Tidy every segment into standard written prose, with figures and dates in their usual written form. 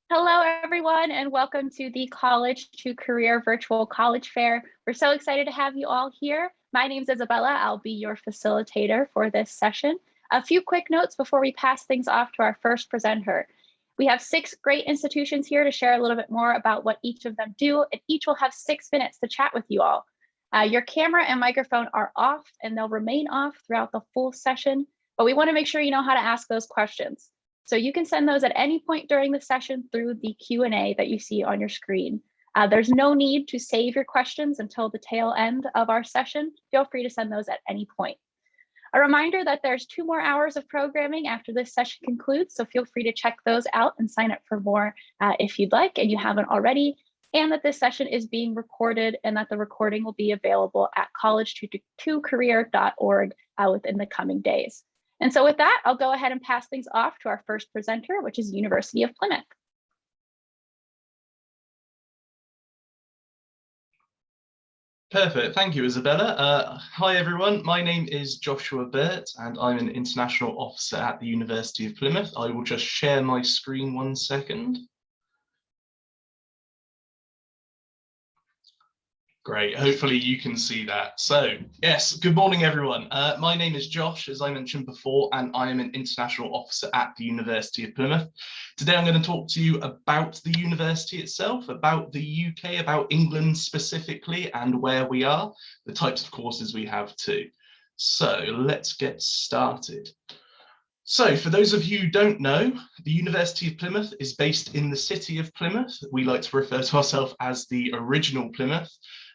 Hello, everyone, and welcome to the College2Career Virtual College Fair. We're so excited to have you all here. My name is Isabella. I'll be your facilitator for this session. A few quick notes before we pass things off to our first presenter. We have 6 great institutions here to share a little bit more about what each of them do, and each will have 6 minutes to chat with you all. Your camera and microphone are off, and they'll remain off throughout the full session, but we want to make sure you know how to ask those questions. So you can send those at any point during the session through the Q&A that you see on your screen. There's no need to save your questions until the tail end of our session. Feel free to send those at any point. A reminder that there's 2 more hours of programming after this session concludes, so feel free to check those out and sign up for more if you'd like and you haven't already, and that this session is being recorded and that the recording will be available at college2career.org within the coming days. And so with that, I'll go ahead and pass things off to our first presenter, which is University of Plymouth. Perfect. Thank you, Isabella. Hi, everyone. My name is Joshua Burt, and I'm an international officer at the University of Plymouth. I will just share my screen 1 second. Great, hopefully you can see that. So yes, good morning everyone. My name is Josh, as I mentioned before, and I am an international officer at the University of Plymouth. Today I'm going to talk to you about the university itself, about the UK, about England specifically, and where we are, the types of courses we have too. So let's get started. So for those of you who don't know, the University of Plymouth is based in the city of Plymouth. We like to refer to ourselves as the original Plymouth,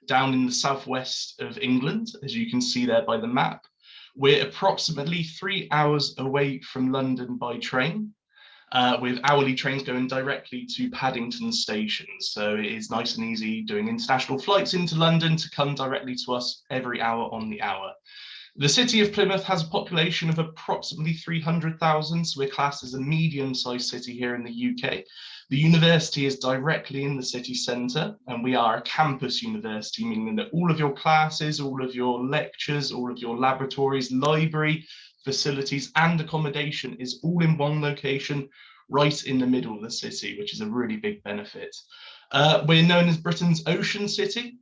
down in the southwest of England, as you can see there by the map. We're approximately 3 hours away from London by train, with hourly trains going directly to Paddington Station. So it is nice and easy doing international flights into London to come directly to us every hour on the hour. The city of Plymouth has a population of approximately 300,000, so we're classed as a medium-sized city here in the UK. The university is directly in the city centre, and we are a campus university, meaning that all of your classes, all of your lectures, all of your laboratories, library, facilities and accommodation is all in one location, right in the middle of the city, which is a really big benefit. We're known as Britain's Ocean City,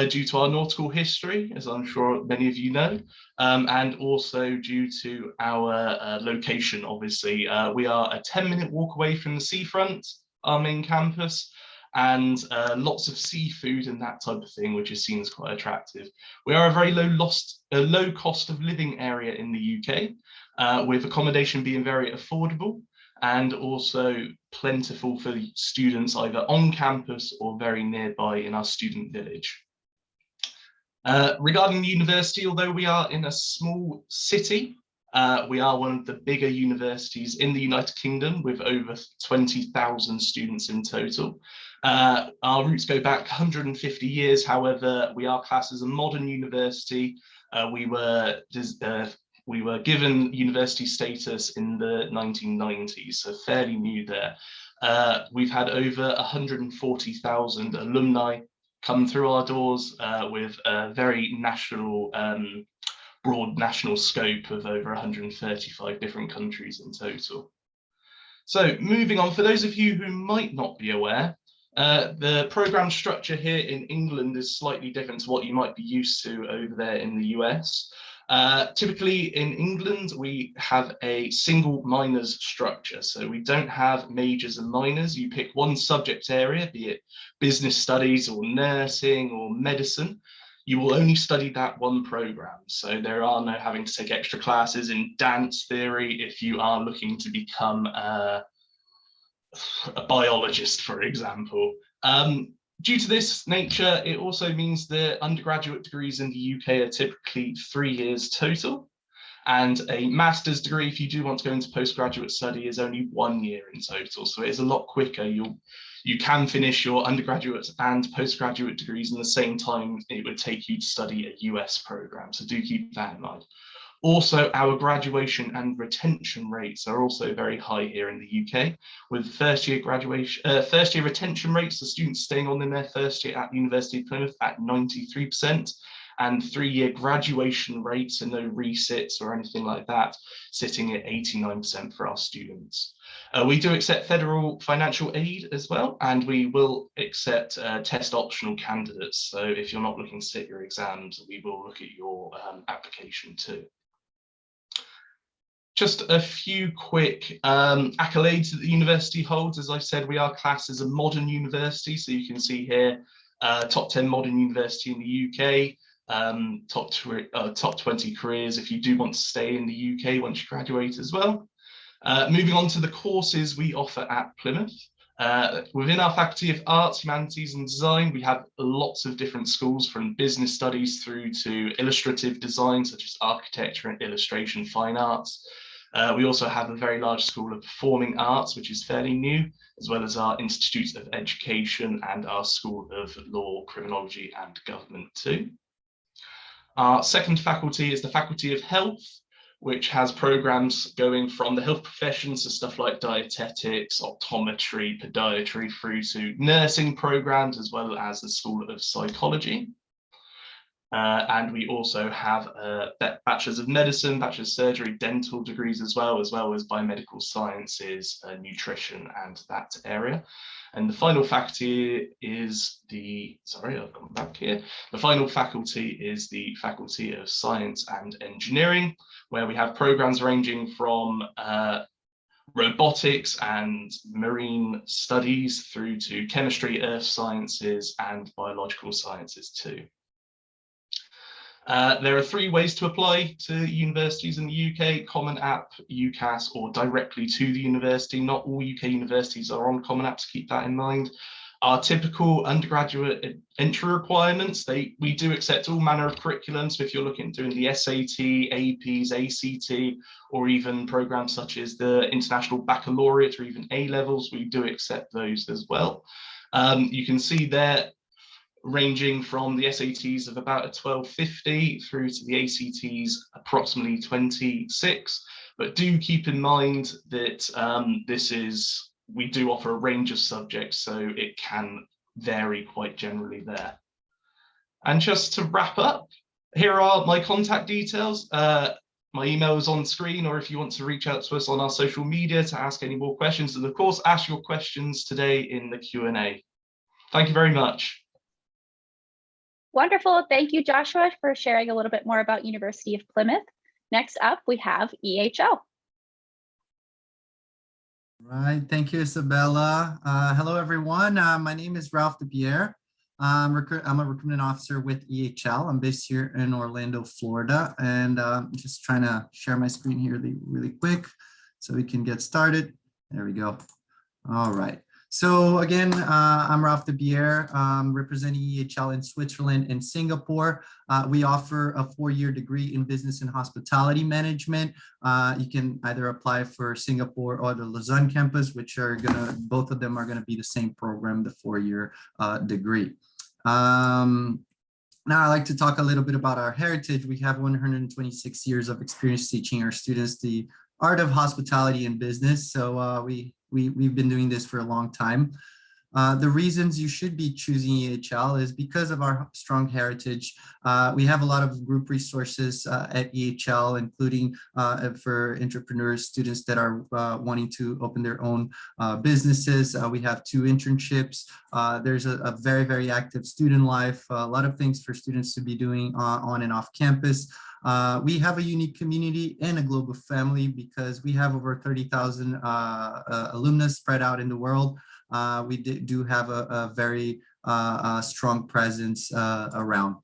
due to our nautical history, as I'm sure many of you know, and also due to our location, obviously. We are a 10-minute walk away from the seafront, our main campus, and lots of seafood and that type of thing, which is seen as quite attractive. We are a very low cost of living area in the UK, with accommodation being very affordable and also plentiful for students either on campus or very nearby in our student village. Regarding the university, although we are in a small city, we are one of the bigger universities in the United Kingdom with over 20,000 students in total. Our roots go back 150 years, however, we are classed as a modern university. We were given university status in the 1990s, so fairly new there. We've had over 140,000 alumni come through our doors with a very broad national scope of over 135 different countries in total. So moving on, for those of you who might not be aware, the programme structure here in England is slightly different to what you might be used to over there in the US. Typically in England, we have a single minors structure. So we don't have majors and minors. You pick one subject area, be it business studies or nursing or medicine. You will only study that one program. So there are no having to take extra classes in dance theory if you are looking to become a biologist, for example. Due to this nature, it also means that undergraduate degrees in the UK are typically 3 years total, and a master's degree, if you do want to go into postgraduate study, is only 1 year in total. So it is a lot quicker. You can finish your undergraduate and postgraduate degrees in the same time it would take you to study a US program. So do keep that in mind. Also, our graduation and retention rates are also very high here in the UK, with first year retention rates, the students staying on in their first year at the University of Plymouth at 93%, and 3-year graduation rates and no resits or anything like that, sitting at 89% for our students. We do accept federal financial aid as well, and we will accept test optional candidates. So if you're not looking to sit your exams, we will look at your application too. Just a few quick accolades that the university holds. As I said, we are classed as a modern university. So you can see here, top 10 modern university in the UK, top 20 careers if you do want to stay in the UK once you graduate as well. Moving on to the courses we offer at Plymouth. Within our Faculty of Arts, Humanities and Design, we have lots of different schools from business studies through to illustrative design, such as architecture and illustration fine arts. We also have a very large school of performing arts, which is fairly new, as well as our Institute of Education and our School of Law, Criminology and Government too. Our second faculty is the Faculty of Health, which has programs going from the health professions to stuff like dietetics, optometry, podiatry, through to nursing programs, as well as the School of Psychology. And we also have bachelors of medicine, bachelor's surgery, dental degrees as well as biomedical sciences, nutrition and that area. And the final faculty is the, sorry, I've gone back here. The final faculty is the Faculty of Science and Engineering, where we have programs ranging from robotics and marine studies through to chemistry, earth sciences and biological sciences too. There are 3 ways to apply to universities in the UK: Common App, UCAS, or directly to the university. Not all UK universities are on Common App, so keep that in mind. Our typical undergraduate entry requirements, we do accept all manner of curriculum. So if you're looking at doing the SAT, APs, ACT, or even programs such as the International Baccalaureate or even A-levels, we do accept those as well. You can see there, ranging from the SATs of about a 1250 through to the ACTs approximately 26. But do keep in mind that we do offer a range of subjects, so it can vary quite generally there. And just to wrap up, here are my contact details. My email is on screen, or if you want to reach out to us on our social media to ask any more questions, and of course, ask your questions today in the Q&A. Thank you very much. Wonderful. Thank you, Joshua, for sharing a little bit more about University of Plymouth. Next up, we have EHL. Right. Thank you, Isabella. Hello, everyone. My name is Ralph DePierre. I'm a recruitment officer with EHL. I'm based here in Orlando, Florida, and just trying to share my screen here really quick so we can get started. There we go. All right. So again, I'm Ralph DePierre, representing EHL in Switzerland and Singapore. We offer a 4-year degree in business and hospitality management. You can either apply for Singapore or the Lausanne campus, which are both of them are gonna be the same program, the 4-year degree. Now I'd like to talk a little bit about our heritage. We have 126 years of experience teaching our students the art of hospitality and business. So we've been doing this for a long time. The reasons you should be choosing EHL is because of our strong heritage. We have a lot of group resources at EHL, including for entrepreneurs, students that are wanting to open their own businesses. We have 2 internships. There's a very active student life, a lot of things for students to be doing on and off campus. We have a unique community and a global family because we have over 30,000 alumnus spread out in the world. We do have a very strong presence around.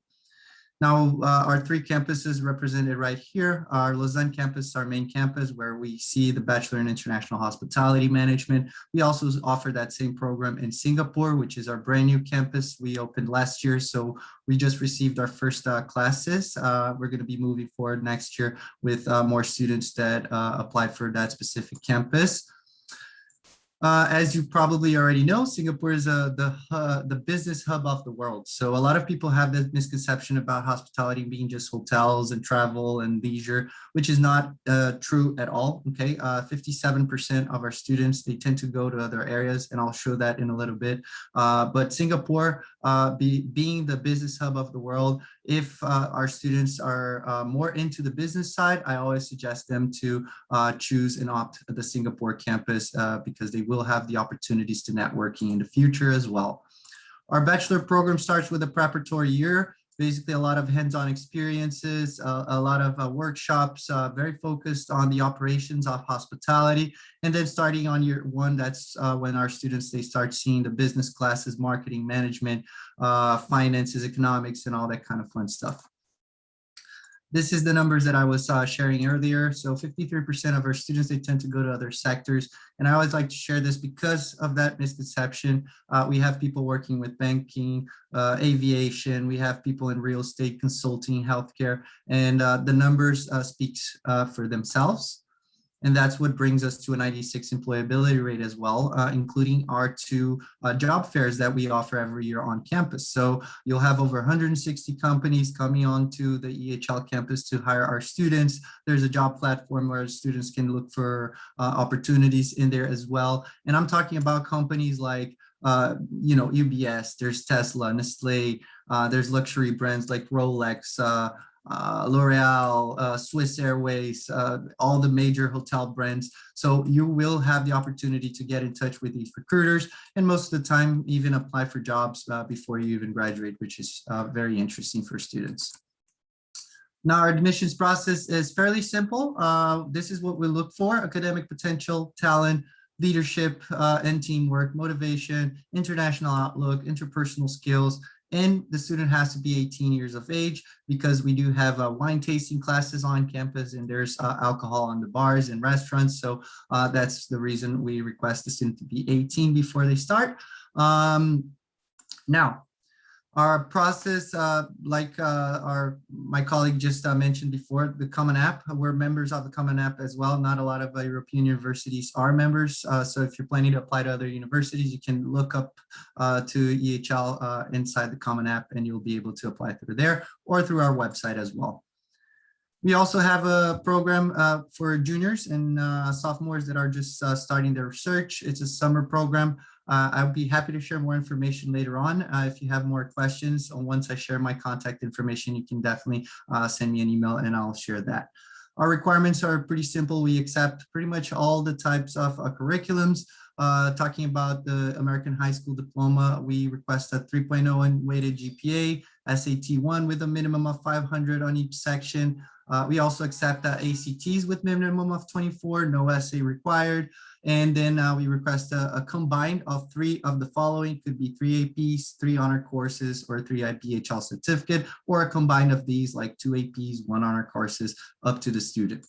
Now, our 3 campuses represented right here. Our Lausanne campus, our main campus, where we see the Bachelor in International Hospitality Management. We also offer that same program in Singapore, which is our brand new campus. We opened last year, so we just received our first classes. We're going to be moving forward next year with more students that applied for that specific campus. As you probably already know, Singapore is the business hub of the world. So a lot of people have this misconception about hospitality being just hotels and travel and leisure, which is not true at all. Okay, 57% of our students, they tend to go to other areas, and I'll show that in a little bit. But Singapore, being the business hub of the world, If our students are more into the business side, I always suggest them to choose and opt the Singapore campus because they will have the opportunities to networking in the future as well. Our bachelor program starts with a preparatory year, basically a lot of hands-on experiences, a lot of workshops, very focused on the operations of hospitality. And then starting on year one, that's when our students, they start seeing the business classes, marketing, management, finances, economics, and all that kind of fun stuff. This is the numbers that I was sharing earlier. So 53% of our students, they tend to go to other sectors. And I always like to share this because of that misconception. We have people working with banking, aviation, we have people in real estate, consulting, healthcare, and the numbers speaks for themselves. And that's what brings us to a 96 employability rate as well, including our 2 job fairs that we offer every year on campus. So you'll have over 160 companies coming onto the EHL campus to hire our students. There's a job platform where students can look for opportunities in there as well. And I'm talking about companies like UBS, there's Tesla, Nestle, there's luxury brands like Rolex, L'Oreal, Swiss Airways, all the major hotel brands. So you will have the opportunity to get in touch with these recruiters, and most of the time even apply for jobs before you even graduate, which is very interesting for students. Now, our admissions process is fairly simple. This is what we look for: academic potential, talent, leadership, and teamwork, motivation, international outlook, interpersonal skills, and the student has to be 18 years of age, because we do have wine tasting classes on campus, and there's alcohol on the bars and restaurants. So that's the reason we request the student to be 18 before they start. Now, our process, my colleague just mentioned before, the Common App, we're members of the Common App as well. Not a lot of European universities are members. So if you're planning to apply to other universities, you can look up to EHL inside the Common App, and you'll be able to apply through there or through our website as well. We also have a program for juniors and sophomores that are just starting their research. It's a summer program. I'll be happy to share more information later on. If you have more questions, once I share my contact information, you can definitely send me an email and I'll share that. Our requirements are pretty simple. We accept pretty much all the types of curriculums. Talking about the American High School Diploma, we request a 3.0 and weighted GPA, SAT 1 with a minimum of 500 on each section. We also accept ACTs with minimum of 24, no essay required. And then we request a combined of 3 of the following. Could be 3 APs, 3 honor courses, or 3 IPHL certificate, or a combined of these, like 2 APs, 1 honor courses, up to the student.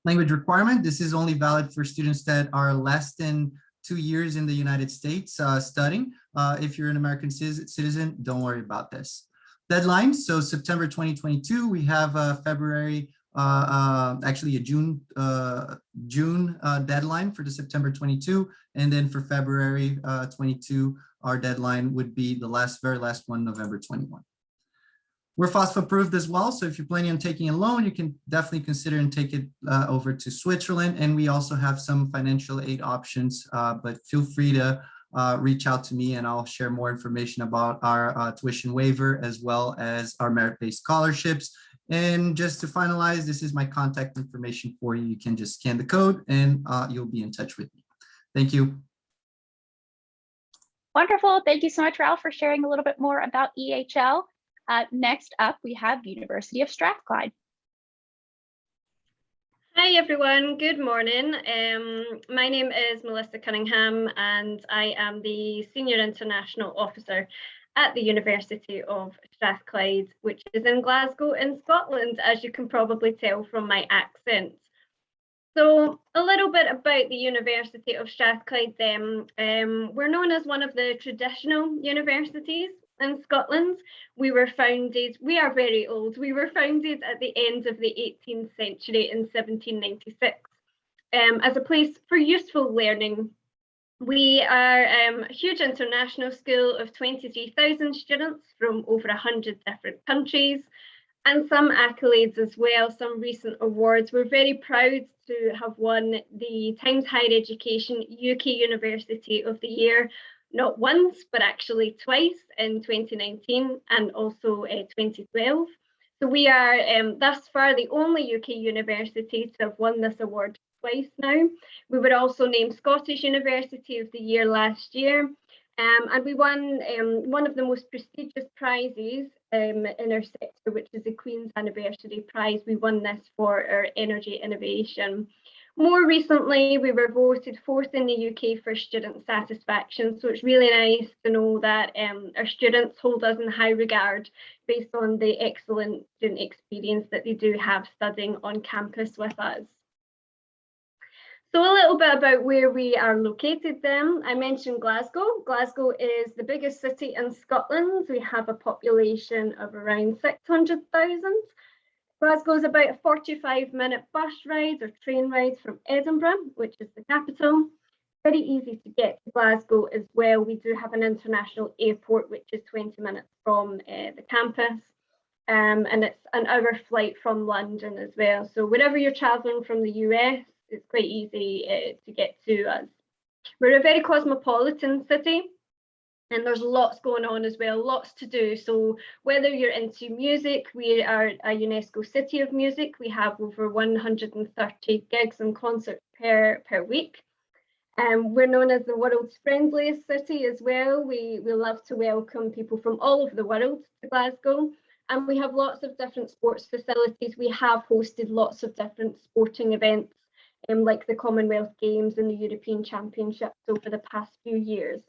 Language requirement, this is only valid for students that are less than 2 years in the United States studying. If you're an American citizen, don't worry about this. Deadlines, so September 2022, we have February, actually a June deadline for the September 22, and then for February 22, our deadline would be the very last one, November 21. We're FOSFA approved as well, so if you're planning on taking a loan, you can definitely consider and take it over to Switzerland, and we also have some financial aid options, but feel free to reach out to me and I'll share more information about our tuition waiver as well as our merit-based scholarships. And just to finalize, this is my contact information for you. You can just scan the code and you'll be in touch with me. Thank you. Wonderful. Thank you so much, Ralph, for sharing a little bit more about EHL. Next up, we have University of Strathclyde. Hi everyone, good morning. My name is Melissa Cunningham and I am the Senior International Officer at the University of Strathclyde, which is in Glasgow in Scotland, as you can probably tell from my accent. So a little bit about the University of Strathclyde then. We're known as one of the traditional universities in Scotland. We are very old. We were founded at the end of the 18th century in 1796 as a place for useful learning. We are a huge international school of 23,000 students from over 100 different countries, and some accolades as well, some recent awards. We're very proud to have won the Times Higher Education UK University of the Year, not once, but actually twice in 2019 and also 2012. So we are thus far the only UK university to have won this award twice now. We were also named Scottish University of the Year last year. And we won one of the most prestigious prizes in our sector, which is the Queen's Anniversary Prize. We won this for our energy innovation. More recently, we were voted 4th in the UK for student satisfaction. So it's really nice to know that our students hold us in high regard based on the excellent student experience that they do have studying on campus with us. So a little bit about where we are located then. I mentioned Glasgow. Glasgow is the biggest city in Scotland. We have a population of around 600,000. Glasgow is about a 45-minute bus ride or train ride from Edinburgh, which is the capital. Very easy to get to Glasgow as well. We do have an international airport, which is 20 minutes from the campus. And it's an hour flight from London as well. So wherever you're traveling from the US, it's quite easy to get to us. We're a very cosmopolitan city, and there's lots going on as well, lots to do. So whether you're into music, we are a UNESCO City of Music. We have over 130 gigs and concerts per week. We're known as the world's friendliest city as well. We love to welcome people from all over the world to Glasgow. And we have lots of different sports facilities. We have hosted lots of different sporting events, like the Commonwealth Games and the European Championships over the past few years.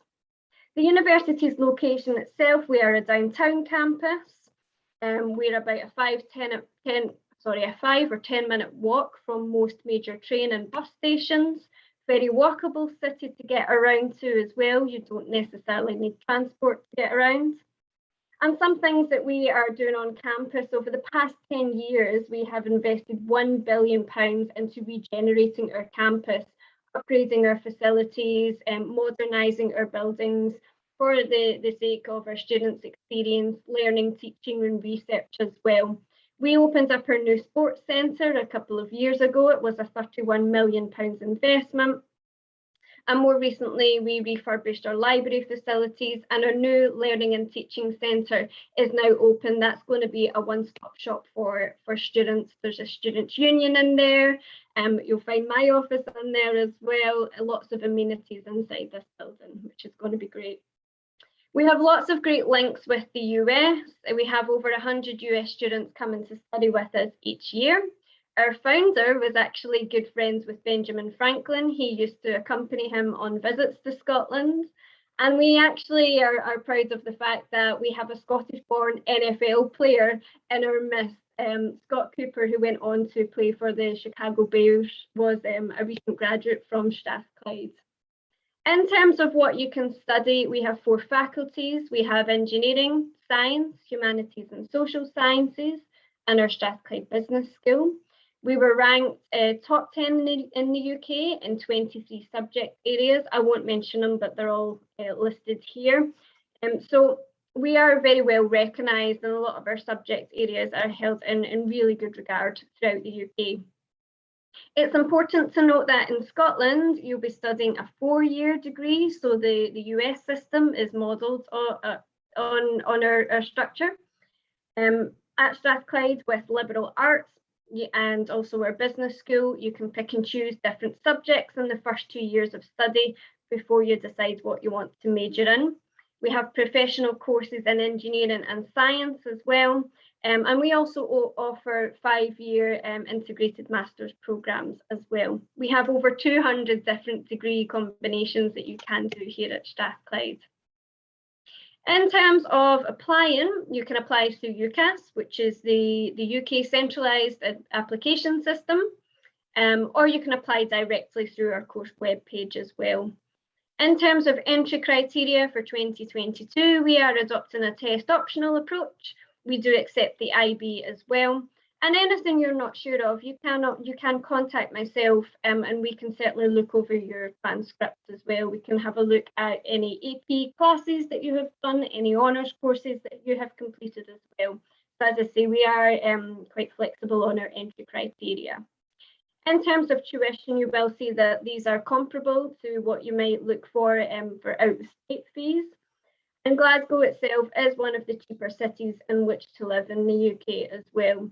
The university's location itself, we are a downtown campus. We're about a 5 or 10 minute walk from most major train and bus stations. Very walkable city to get around to as well. You don't necessarily need transport to get around. And some things that we are doing on campus over the past 10 years, we have invested £1 billion into regenerating our campus, upgrading our facilities, and modernising our buildings for the sake of our students' experience, learning, teaching and research as well. We opened up our new sports centre a couple of years ago. It was a £31 million investment. And more recently, we refurbished our library facilities, and our new learning and teaching centre is now open. That's going to be a one-stop shop for students. There's a students' union in there. You'll find my office in there as well. Lots of amenities inside this building, which is going to be great. We have lots of great links with the US. We have over 100 US students coming to study with us each year. Our founder was actually good friends with Benjamin Franklin. He used to accompany him on visits to Scotland. And we actually are proud of the fact that we have a Scottish-born NFL player in our midst. Scott Cooper, who went on to play for the Chicago Bears, was a recent graduate from Strathclyde. In terms of what you can study, we have 4 faculties. We have engineering, science, humanities and social sciences, and our Strathclyde Business School. We were ranked top 10 in the UK in 23 subject areas. I won't mention them, but they're all listed here. So we are very well recognised, and a lot of our subject areas are held in really good regard throughout the UK. It's important to note that in Scotland, you'll be studying a 4-year degree. So the US system is modelled on our structure. At Strathclyde, with liberal arts and also our business school, you can pick and choose different subjects in the first 2 years of study before you decide what you want to major in. We have professional courses in engineering and science as well. And we also offer 5-year integrated master's programs as well. We have over 200 different degree combinations that you can do here at Strathclyde. In terms of applying, you can apply through UCAS, which is the UK centralised application system, or you can apply directly through our course webpage as well. In terms of entry criteria for 2022, we are adopting a test optional approach. We do accept the IB as well. And anything you're not sure of, you can contact myself, and we can certainly look over your transcripts as well. We can have a look at any AP classes that you have done, any honours courses that you have completed as well. So as I say, we are quite flexible on our entry criteria. In terms of tuition, you will see that these are comparable to what you might look for out-of-state fees. And Glasgow itself is one of the cheaper cities in which to live in the UK as well.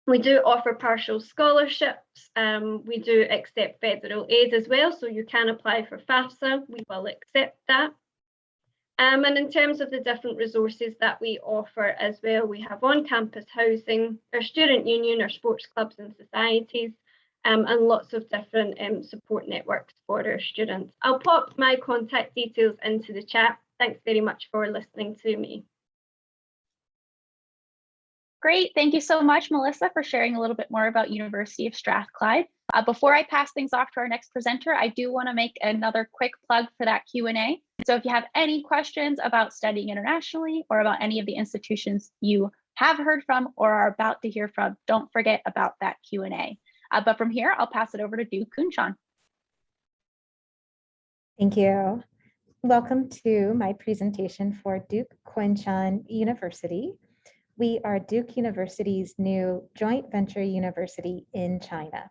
We do offer partial scholarships. We do accept federal aid as well, so you can apply for FAFSA. We will accept that. And in terms of the different resources that we offer as well, we have on-campus housing, our student union, our sports clubs and societies, and lots of different support networks for our students. I'll pop my contact details into the chat. Thanks very much for listening to me. Great, thank you so much, Melissa, for sharing a little bit more about University of Strathclyde. Before I pass things off to our next presenter, I do want to make another quick plug for that Q&A. So if you have any questions about studying internationally or about any of the institutions you have heard from or are about to hear from, don't forget about that Q&A. But from here, I'll pass it over to Duke Kunshan. Thank you. Welcome to my presentation for Duke Kunshan University. We are Duke University's new joint venture university in China.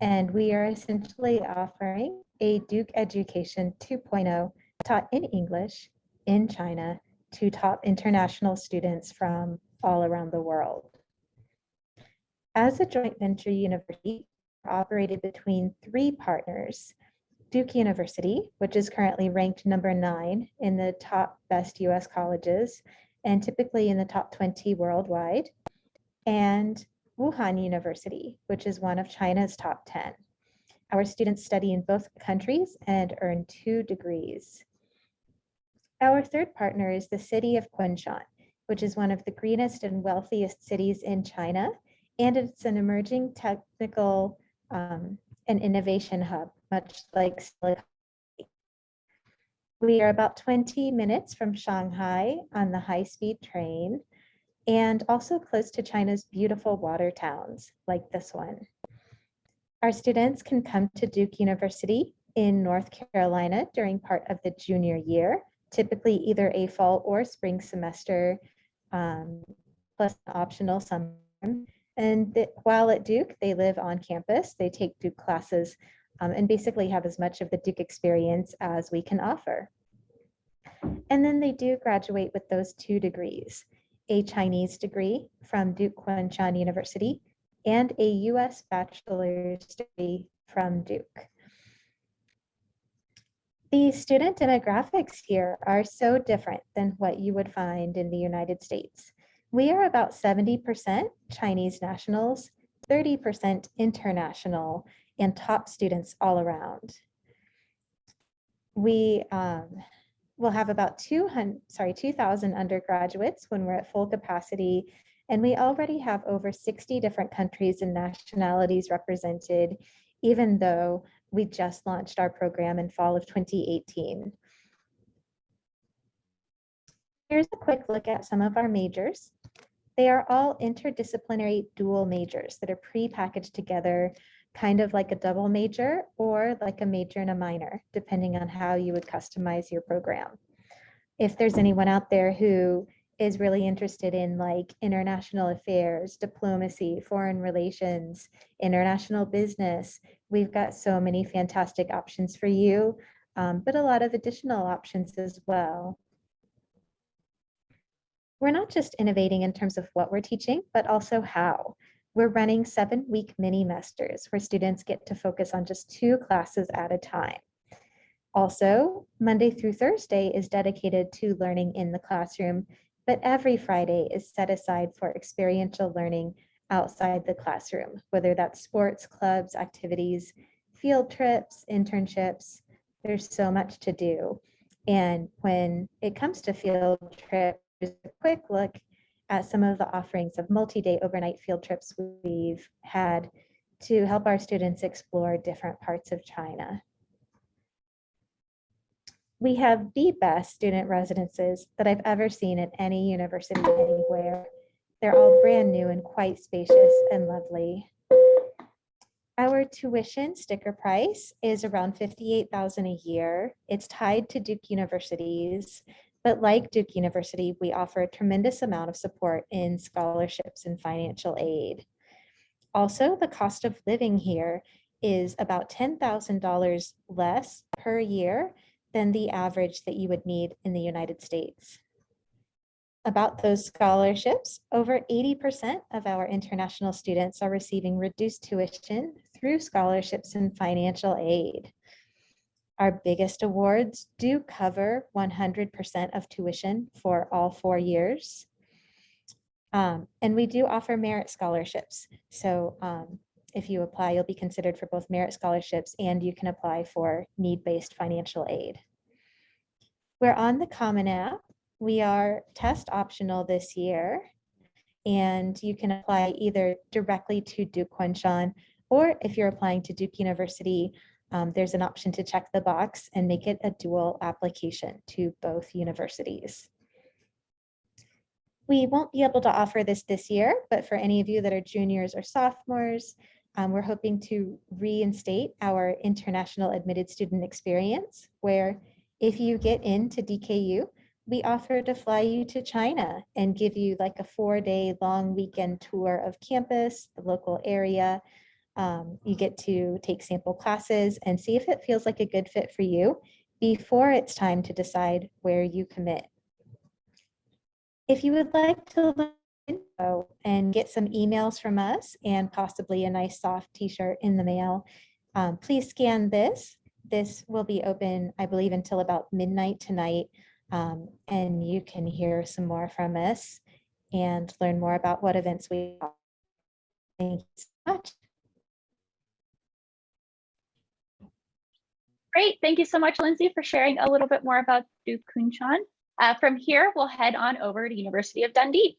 And we are essentially offering a Duke Education 2.0 taught in English in China to top international students from all around the world. As a joint venture university, we're operated between 3 partners: Duke University, which is currently ranked number 9 in the top best US colleges and typically in the top 20 worldwide, and Wuhan University, which is one of China's top 10. Our students study in both countries and earn 2 degrees. Our third partner is the city of Kunshan, which is one of the greenest and wealthiest cities in China, and it's an emerging technical and innovation hub, much like Silicon Valley. We are about 20 minutes from Shanghai on the high-speed train, and also close to China's beautiful water towns like this one. Our students can come to Duke University in North Carolina during part of the junior year, typically either a fall or spring semester, plus an optional summer. And while at Duke, they live on campus, they take Duke classes, and basically have as much of the Duke experience as we can offer. And then they do graduate with those 2 degrees, a Chinese degree from Duke Kunshan University and a US bachelor's degree from Duke. The student demographics here are so different than what you would find in the United States. We are about 70% Chinese nationals, 30% international, and top students all around. We will have about 2,000 undergraduates when we're at full capacity, and we already have over 60 different countries and nationalities represented, even though we just launched our program in fall of 2018. Here's a quick look at some of our majors. They are all interdisciplinary dual majors that are pre-packaged together, kind of like a double major or like a major and a minor, depending on how you would customize your program. If there's anyone out there who is really interested in like international affairs, diplomacy, foreign relations, international business, we've got so many fantastic options for you, but a lot of additional options as well. We're not just innovating in terms of what we're teaching, but also how. We're running 7-week mini-mesters where students get to focus on just 2 classes at a time. Also, Monday through Thursday is dedicated to learning in the classroom, but every Friday is set aside for experiential learning outside the classroom, whether that's sports, clubs, activities, field trips, internships. There's so much to do. And when it comes to field trips, just a quick look at some of the offerings of multi-day overnight field trips we've had to help our students explore different parts of China. We have the best student residences that I've ever seen at any university anywhere. They're all brand new and quite spacious and lovely. Our tuition sticker price is around $58,000 a year. It's tied to Duke University's, but like Duke University, we offer a tremendous amount of support in scholarships and financial aid. Also, the cost of living here is about $10,000 less per year than the average that you would need in the United States. About those scholarships, over 80% of our international students are receiving reduced tuition through scholarships and financial aid. Our biggest awards do cover 100% of tuition for all 4 years. And we do offer merit scholarships. So if you apply, you'll be considered for both merit scholarships and you can apply for need-based financial aid. We're on the Common App. We are test optional this year, and you can apply either directly to Duke Kunshan, or if you're applying to Duke University, there's an option to check the box and make it a dual application to both universities. We won't be able to offer this year, but for any of you that are juniors or sophomores, we're hoping to reinstate our international admitted student experience, where if you get into DKU, we offer to fly you to China and give you like a 4-day long weekend tour of campus, the local area. You get to take sample classes and see if it feels like a good fit for you before it's time to decide where you commit. If you would like to learn info and get some emails from us and possibly a nice soft t-shirt in the mail, please scan this. This will be open, I believe, until about midnight tonight. And you can hear some more from us and learn more about what events we have. Thank you so much. Great. Thank you so much, Lindsay, for sharing a little bit more about Duke Kunshan. From here, we'll head on over to University of Dundee.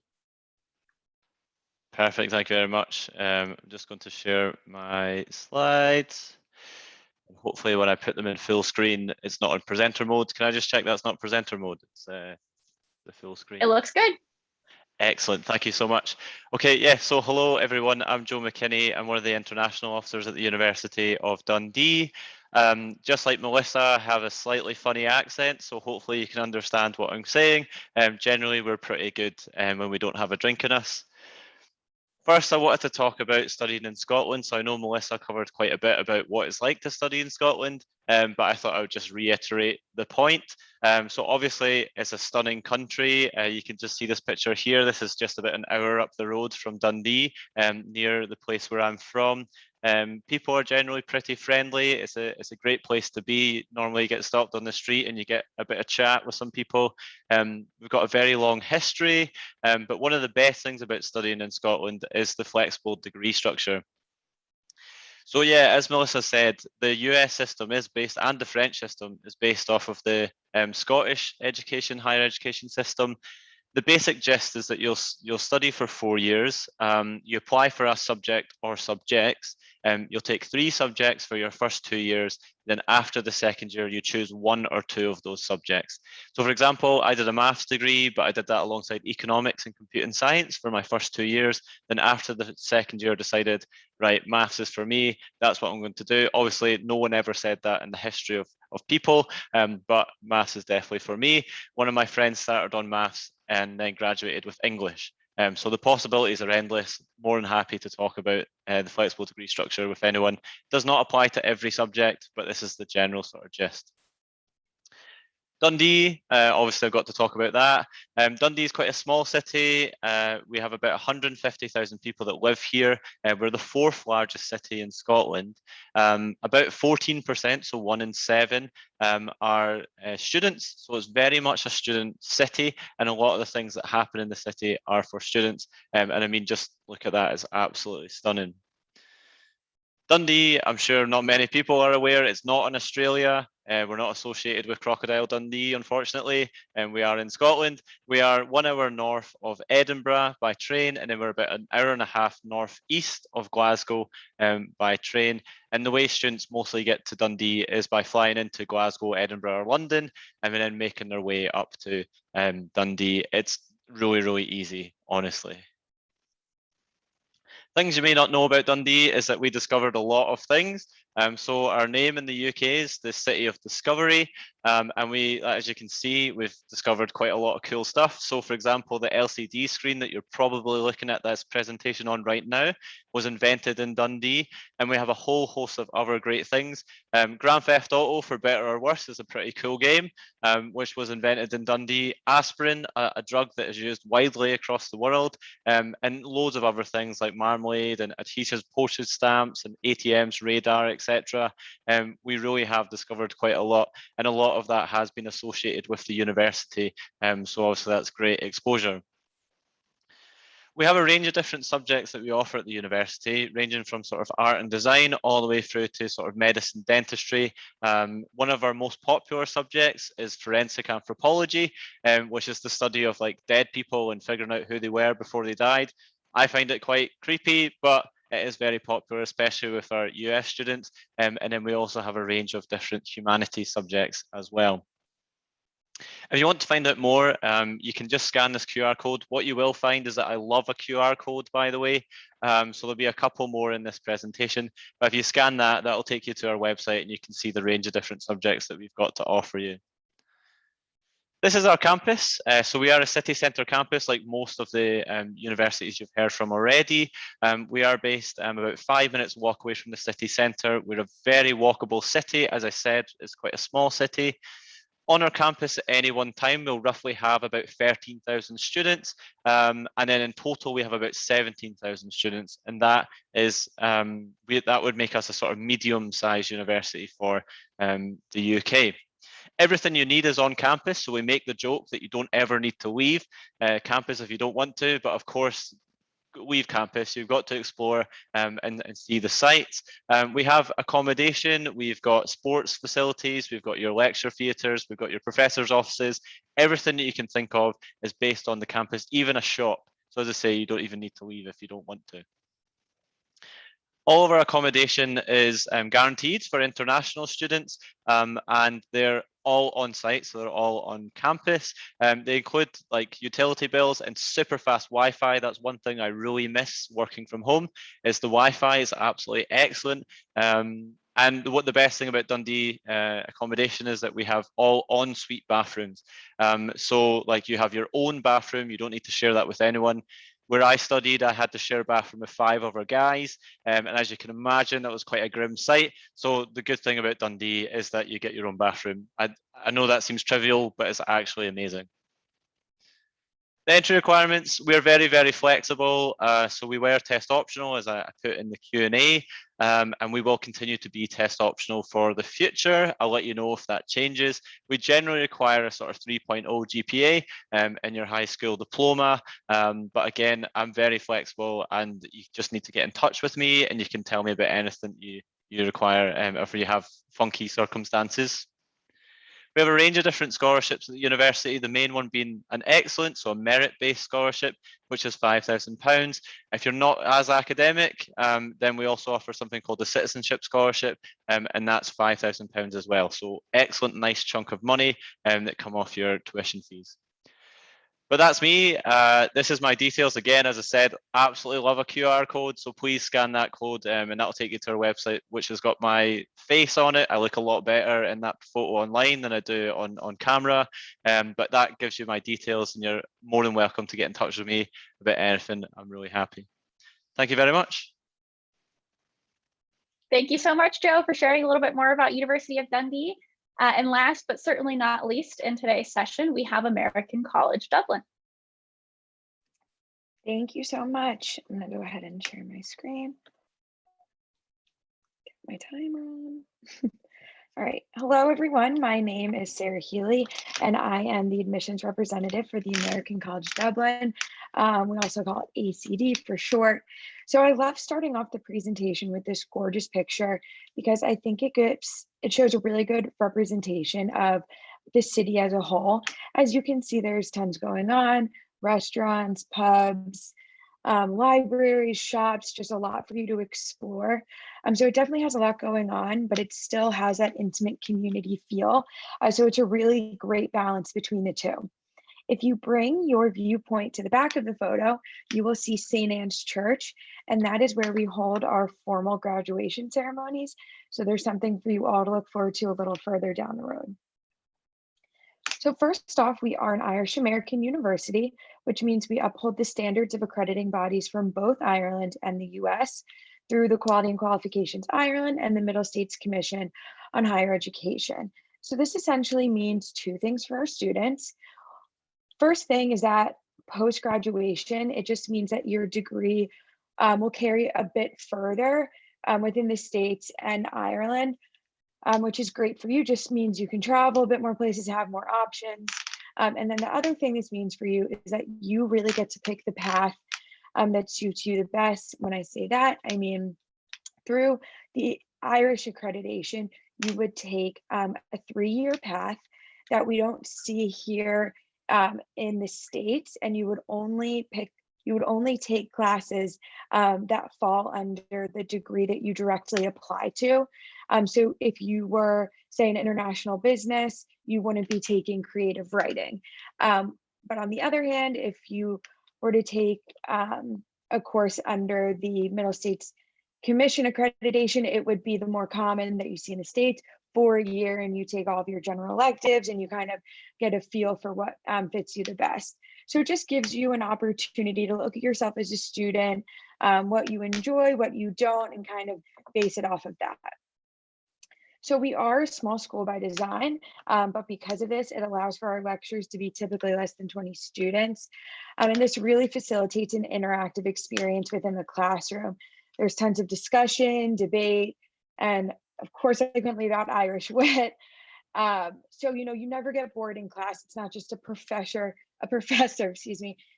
Perfect. Thank you very much. I'm just going to share my slides. Hopefully when I put them in full screen, it's not in presenter mode. Can I just check that's not presenter mode? It's the full screen. It looks good. Excellent. Thank you so much. Okay, yeah, so hello everyone. I'm Joe McKinney. I'm one of the international officers at the University of Dundee. Just like Melissa, I have a slightly funny accent, so hopefully you can understand what I'm saying. Generally, we're pretty good when we don't have a drink in us. First, I wanted to talk about studying in Scotland. So I know Melissa covered quite a bit about what it's like to study in Scotland, but I thought I would just reiterate the point. So obviously, it's a stunning country. You can just see this picture here. This is just about an hour up the road from Dundee, near the place where I'm from. People are generally pretty friendly. It's a great place to be. Normally you get stopped on the street and you get a bit of chat with some people. We've got a very long history, but one of the best things about studying in Scotland is the flexible degree structure. So yeah, as Melissa said, the US system is based, and the French system is based off of the Scottish higher education system. The basic gist is that you'll study for 4 years. You apply for a subject or subjects. You'll take 3 subjects for your first 2 years. Then after the second year, you choose 1 or 2 of those subjects. So for example, I did a maths degree, but I did that alongside economics and computing science for my first 2 years. Then after the second year, decided, right, maths is for me. That's what I'm going to do. Obviously, no one ever said that in the history of people, but maths is definitely for me. One of my friends started on maths and then graduated with English. So the possibilities are endless. More than happy to talk about the flexible degree structure with anyone. Does not apply to every subject, but this is the general sort of gist. Dundee, obviously I've got to talk about that. Dundee is quite a small city. We have about 150,000 people that live here. We're the 4th largest city in Scotland. About 14%, so 1 in 7, are students. So it's very much a student city, and a lot of the things that happen in the city are for students. And I mean, just look at that, it's absolutely stunning. Dundee, I'm sure not many people are aware, it's not in Australia. We're not associated with Crocodile Dundee, unfortunately, and we are in Scotland. We are 1 hour north of Edinburgh by train, and then we're about an hour and a half northeast of Glasgow by train. And the way students mostly get to Dundee is by flying into Glasgow, Edinburgh, or London, and then making their way up to Dundee. It's really, really easy, honestly. Things you may not know about Dundee is that we discovered a lot of things. So our name in the UK is the City of Discovery, and we, as you can see, we've discovered quite a lot of cool stuff. So for example, the LCD screen that you're probably looking at this presentation on right now was invented in Dundee, and we have a whole host of other great things. Grand Theft Auto, for better or worse, is a pretty cool game, which was invented in Dundee. Aspirin, a drug that is used widely across the world, and loads of other things like marmalade and adhesives, postage stamps and ATMs, radar, etc. We really have discovered quite a lot, and a lot of that has been associated with the university. So obviously that's great exposure. We have a range of different subjects that we offer at the university, ranging from sort of art and design all the way through to sort of medicine, dentistry. One of our most popular subjects is forensic anthropology, which is the study of like dead people and figuring out who they were before they died. I find it quite creepy, but it is very popular, especially with our US students. And then we also have a range of different humanities subjects as well. If you want to find out more, you can just scan this QR code. What you will find is that I love a QR code, by the way. So there'll be a couple more in this presentation. But if you scan that, that'll take you to our website and you can see the range of different subjects that we've got to offer you. This is our campus. So we are a city centre campus, like most of the universities you've heard from already. We are based about 5 minutes walk away from the city centre. We're a very walkable city. As I said, it's quite a small city. On our campus at any one time, we'll roughly have about 13,000 students. And then in total, we have about 17,000 students. And that is, that would make us a sort of medium-sized university for the UK. Everything you need is on campus. So we make the joke that you don't ever need to leave campus if you don't want to. But of course, leave campus, you've got to explore and see the sites. We have accommodation, we've got sports facilities, we've got your lecture theatres, we've got your professors' offices. Everything that you can think of is based on the campus, even a shop. So as I say, you don't even need to leave if you don't want to. All of our accommodation is guaranteed for international students, and they're all on site, so they're all on campus. They include like utility bills and super fast Wi-Fi. That's one thing I really miss working from home, is the Wi-Fi is absolutely excellent. And what the best thing about Dundee accommodation is that we have all ensuite bathrooms. So like you have your own bathroom, you don't need to share that with anyone. Where I studied, I had to share a bathroom with 5 other guys. And as you can imagine, that was quite a grim sight. So the good thing about Dundee is that you get your own bathroom. I know that seems trivial, but it's actually amazing. The entry requirements, we're very, very flexible. So we were test optional, as I put in the Q&A, and we will continue to be test optional for the future. I'll let you know if that changes. We generally require a sort of 3.0 GPA in your high school diploma. But again, I'm very flexible and you just need to get in touch with me and you can tell me about anything you require if you have funky circumstances. We have a range of different scholarships at the university, the main one being an excellent, so a merit-based scholarship, which is £5,000. If you're not as academic, then we also offer something called the citizenship scholarship, and that's £5,000 as well. So excellent, nice chunk of money that come off your tuition fees. But that's me. This is my details. Again, as I said, absolutely love a QR code. So please scan that code and that'll take you to our website, which has got my face on it. I look a lot better in that photo online than I do on camera. But that gives you my details and you're more than welcome to get in touch with me about anything. I'm really happy. Thank you very much. Thank you so much, Joe, for sharing a little bit more about University of Dundee. And last, but certainly not least, in today's session, we have American College Dublin. Thank you so much. I'm going to go ahead and share my screen. Get my timer on. All right. Hello, everyone. My name is Sarah Healy, and I am the admissions representative for the American College Dublin. We also call it ACD for short. So I love starting off the presentation with this gorgeous picture because I think it shows a really good representation of the city as a whole. As you can see, there's tons going on, restaurants, pubs, libraries, shops, just a lot for you to explore. So it definitely has a lot going on, but it still has that intimate community feel. So it's a really great balance between the two. If you bring your viewpoint to the back of the photo, you will see St. Anne's Church, and that is where we hold our formal graduation ceremonies. So there's something for you all to look forward to a little further down the road. So first off, we are an Irish American university, which means we uphold the standards of accrediting bodies from both Ireland and the US through the Quality and Qualifications Ireland and the Middle States Commission on Higher Education. So this essentially means two things for our students. First thing is that post-graduation, it just means that your degree will carry a bit further within the States and Ireland, which is great for you. Just means you can travel a bit more places, have more options. And then the other thing this means for you is that you really get to pick the path that suits you the best. When I say that, I mean through the Irish accreditation, you would take a 3-year path that we don't see here in the States, and you would only take classes that fall under the degree that you directly apply to. So if you were, say, an international business, you wouldn't be taking creative writing. But on the other hand, if you were to take a course under the Middle States Commission accreditation, it would be the more common that you see in the States, 4 a year, and you take all of your general electives and you kind of get a feel for what fits you the best. So it just gives you an opportunity to look at yourself as a student, what you enjoy, what you don't, and kind of base it off of that. So we are a small school by design, but because of this, it allows for our lectures to be typically less than 20 students. And this really facilitates an interactive experience within the classroom. There's tons of discussion, debate, and of course, I couldn't leave out Irish wit. So, you never get bored in class. It's not just a professor,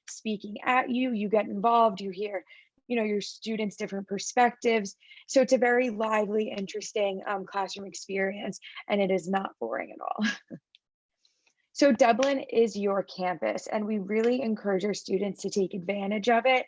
speaking at you. You get involved, you hear, your students' different perspectives. So it's a very lively, interesting classroom experience, and it is not boring at all. So Dublin is your campus, and we really encourage our students to take advantage of it.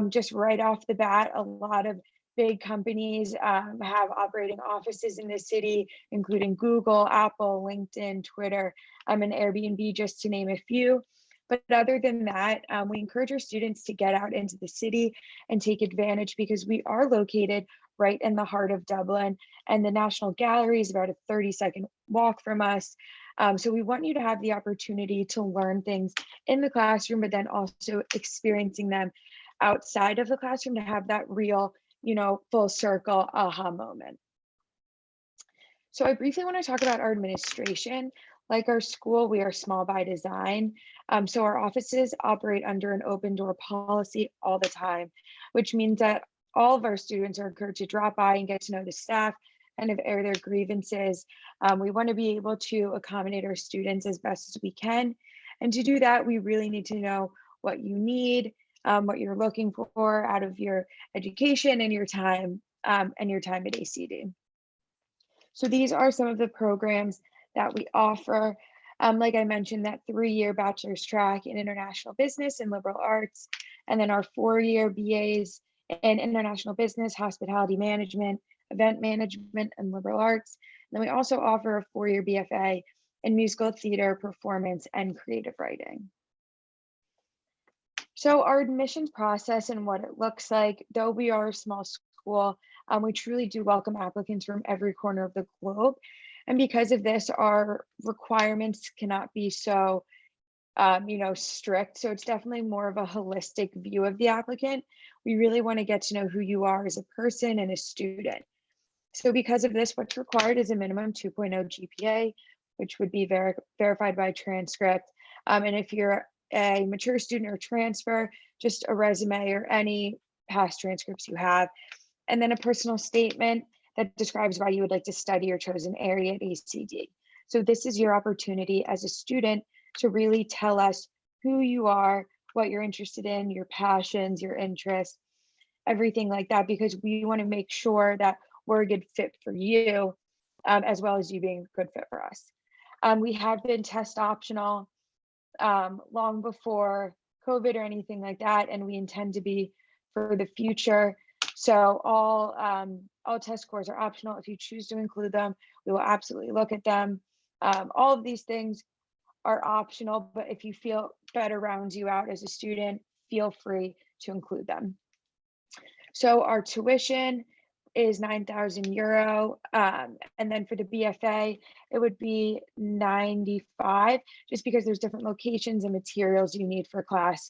Just right off the bat, a lot of big companies have operating offices in the city, including Google, Apple, LinkedIn, Twitter, and Airbnb, just to name a few. But other than that, we encourage our students to get out into the city and take advantage, because we are located right in the heart of Dublin, and the National Gallery is about a 30-second walk from us. So we want you to have the opportunity to learn things in the classroom, but then also experiencing them outside of the classroom to have that real, full circle aha moment. So I briefly want to talk about our administration. Like our school, we are small by design. So our offices operate under an open door policy all the time, which means that all of our students are encouraged to drop by and get to know the staff, kind of air their grievances. We want to be able to accommodate our students as best as we can. And to do that, we really need to know what you need, what you're looking for out of your education and your time at ACD. So these are some of the programs that we offer. Like I mentioned, that 3-year bachelor's track in international business and liberal arts, and then our 4-year BAs in international business, hospitality management, event management, and liberal arts. And then we also offer a 4-year BFA in musical theater, performance, and creative writing. So our admissions process and what it looks like, though we are a small school, we truly do welcome applicants from every corner of the globe. And because of this, our requirements cannot be so, strict. So it's definitely more of a holistic view of the applicant. We really want to get to know who you are as a person and a student. So because of this, what's required is a minimum 2.0 GPA, which would be verified by transcript. And if you're a mature student or transfer, just a resume or any past transcripts you have, and then a personal statement that describes why you would like to study your chosen area at ACD. So this is your opportunity as a student to really tell us who you are, what you're interested in, your passions, your interests, everything like that, because we want to make sure that we're a good fit for you, as well as you being a good fit for us. We have been test optional long before COVID or anything like that, and we intend to be for the future. So all test scores are optional. If you choose to include them, we will absolutely look at them. All of these things are optional, but if you feel better rounds you out as a student, feel free to include them. So our tuition is €9,000, and then for the BFA, it would be 95, just because there's different locations and materials you need for class,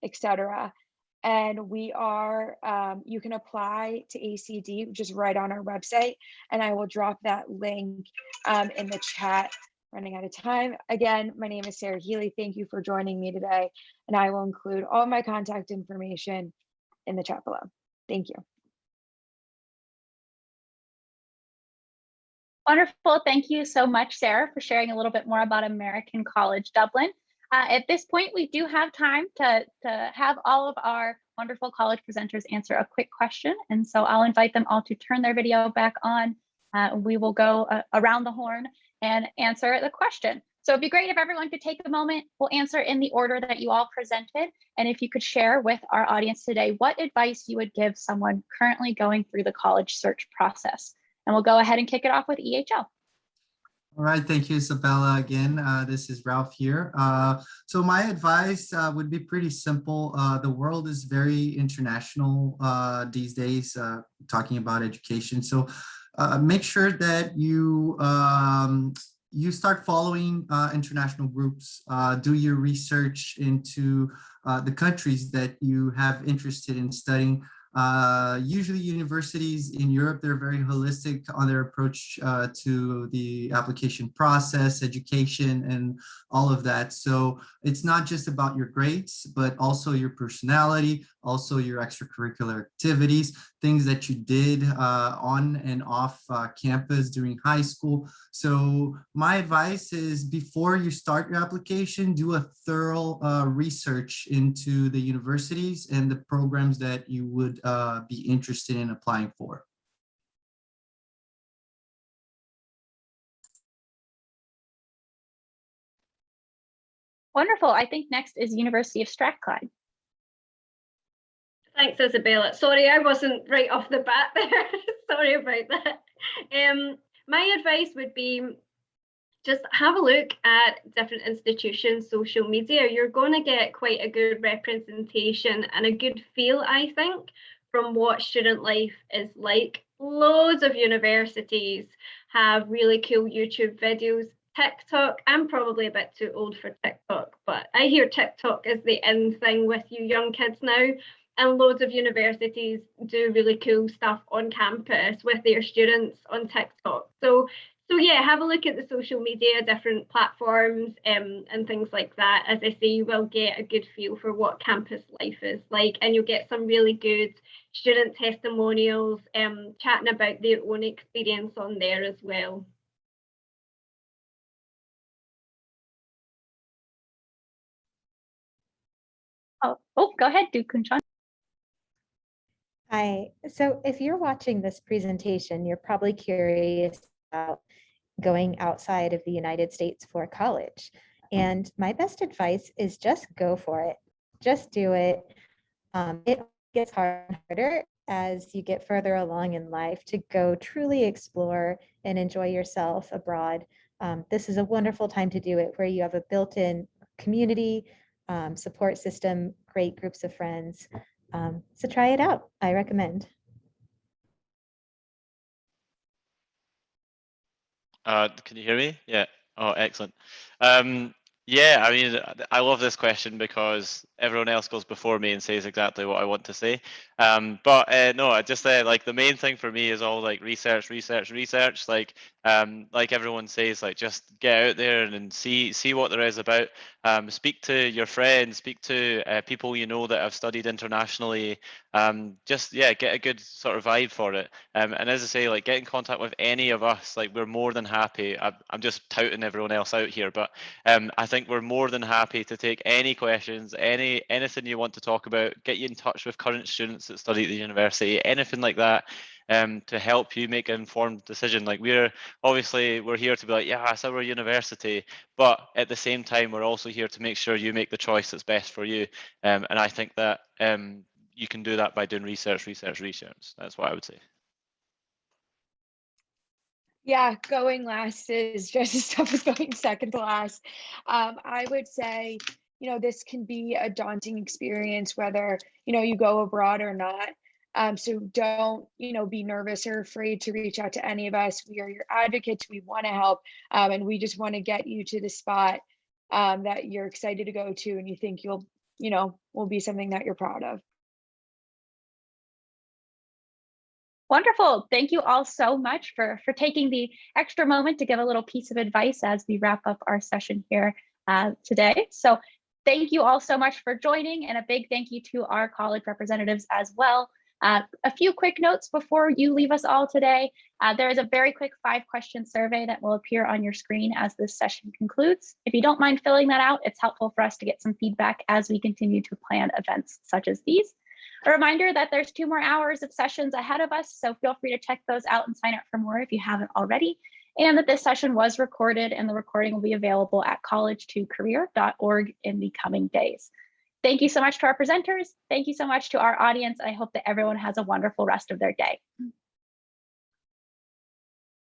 etc. And we are, you can apply to ACD just right on our website, and I will drop that link in the chat. Running out of time. Again, my name is Sarah Healy. Thank you for joining me today, and I will include all my contact information in the chat below. Thank you. Wonderful. Thank you so much, Sarah, for sharing a little bit more about American College Dublin. At this point, we do have time to have all of our wonderful college presenters answer a quick question. And so I'll invite them all to turn their video back on. We will go around the horn and answer the question. So it'd be great if everyone could take a moment. We'll answer in the order that you all presented. And if you could share with our audience today, what advice you would give someone currently going through the college search process. And we'll go ahead and kick it off with EHL. All right, thank you, Isabella. Again, this is Ralph here. So my advice would be pretty simple. The world is very international these days, talking about education. So make sure that you you start following international groups, do your research into the countries that you have interested in studying. Usually universities in Europe, they're very holistic on their approach to the application process, education, and all of that. So it's not just about your grades, but also your personality, also your extracurricular activities, things that you did on and off campus during high school. So my advice is, before you start your application, do a thorough research into the universities and the programs that you would be interested in applying for. Wonderful. I think next is University of Strathclyde. Thanks, Isabella. Sorry, I wasn't right off the bat there. Sorry about that. My advice would be, just have a look at different institutions' social media. You're going to get quite a good representation and a good feel, I think, from what student life is like. Loads of universities have really cool YouTube videos. TikTok, I'm probably a bit too old for TikTok, but I hear TikTok is the in thing with you young kids now. And loads of universities do really cool stuff on campus with their students on TikTok. So yeah, have a look at the social media, different platforms, and things like that. As I say, you will get a good feel for what campus life is like, and you'll get some really good student testimonials, chatting about their own experience on there as well. Oh, go ahead, Kunshan. Hi. So if you're watching this presentation, you're probably curious about going outside of the United States for college. And my best advice is just go for it. Just do it. It gets harder as you get further along in life to go truly explore and enjoy yourself abroad. This is a wonderful time to do it, where you have a built-in community, support system, great groups of friends. So try it out. I recommend. Can you hear me? Yeah. Oh, excellent. Yeah, I mean, I love this question because everyone else goes before me and says exactly what I want to say. But no, I just like the main thing for me is all like research. Like everyone says, like just get out there and see what there is about. Speak to your friends, speak to people you know that have studied internationally. Just get a good sort of vibe for it. And as I say, like get in contact with any of us. Like we're more than happy. I'm just touting everyone else out here, but I think we're more than happy to take any questions, anything you want to talk about. Get you in touch with current students that study at the university, anything like that. To help you make an informed decision. Like we're here to be like, yeah, it's our university, but at the same time, we're also here to make sure you make the choice that's best for you. And I think that you can do that by doing research. That's what I would say. Yeah, going last is just as tough as going second to last. I would say, this can be a daunting experience, whether, you go abroad or not. So don't, be nervous or afraid to reach out to any of us. We are your advocates. We want to help. And we just want to get you to the spot that you're excited to go to and you think will be something that you're proud of. Wonderful. Thank you all so much for taking the extra moment to give a little piece of advice as we wrap up our session here today. So thank you all so much for joining, and a big thank you to our college representatives as well. A few quick notes before you leave us all today. There is a very quick 5-question survey that will appear on your screen as this session concludes. If you don't mind filling that out, it's helpful for us to get some feedback as we continue to plan events such as these. A reminder that there's 2 more hours of sessions ahead of us, so feel free to check those out and sign up for more if you haven't already. And that this session was recorded and the recording will be available at college2career.org in the coming days. Thank you so much to our presenters. Thank you so much to our audience. I hope that everyone has a wonderful rest of their day.